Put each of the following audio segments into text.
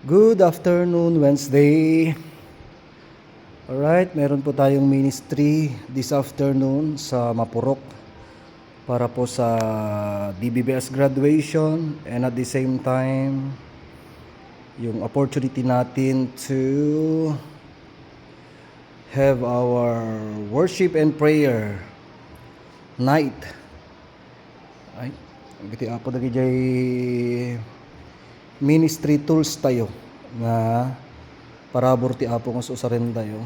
Good afternoon, Wednesday. Alright, meron po tayong ministry this afternoon sa Mapurok para po sa DBBS graduation, and at the same time yung opportunity natin to have our worship and prayer night. Ay, giti ako dagijay ministry tools tayo nga parabor ti apo nga susaren tayo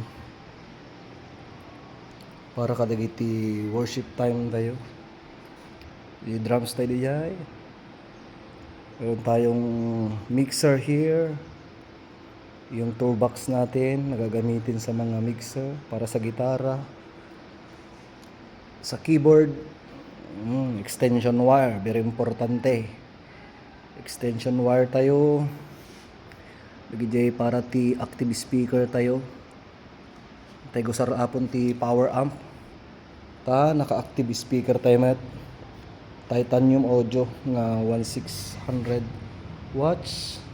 para kadagiti worship time tayo. Yung drums tayo dijay, meron tayong mixer here, yung toolbox natin nagagamitin sa mga mixer para sa gitara, sa keyboard, extension wire, very importante. Extension wire tayo. Lagi para ti active speaker tayo. Tayo sa apon ti power amp. Ta naka-active speaker tayo met. Titanium audio nga 1600 watts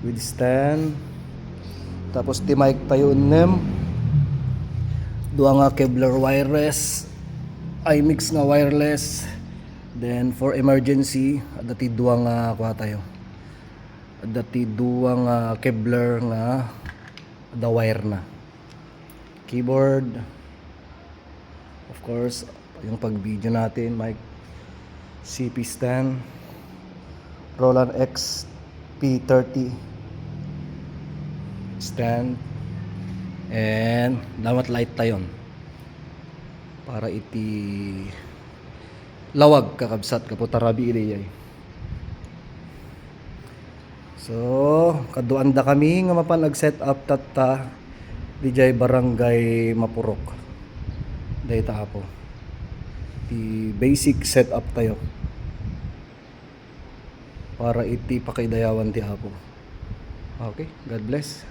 with stand. Tapos ti mic tayo nem. Dua nga Kevlar wireless, iMix nga wireless. Then for emergency, adati duwa nga kuha tayo. Adati duwa nga Kevlar nga the wire na. Keyboard. Of course, yung pag-video natin, mic, CP stand, Roland XP30 stand, and damat light tayon para iti lawag kakabsat kaputarabi iliyay. So kaduan da kami nga mapan nag-set up tatta dijay barangay Mapurok. Dayta apo. Di basic setup tayo para iti pakaidayawan ti apo. Okay, God bless.